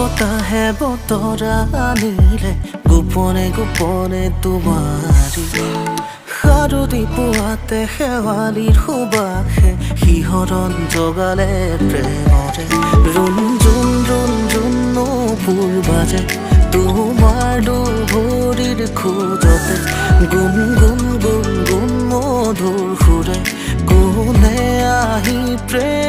বতাহে বতৰা আনিলে গোপনে গোপনে তোমাৰি সাৰুদি পুৱাতে শেৱালিৰ সুবাসে শিহৰণ জগালে প্ৰেমৰে ৰুণ জুন ৰুণ জুন নপুৰ বাজে তোমাৰ দুভৰিৰ খোজতে গুণ গুণ গুণ গুণ মধুৰ সুৰে কোনে আহি প্ৰেম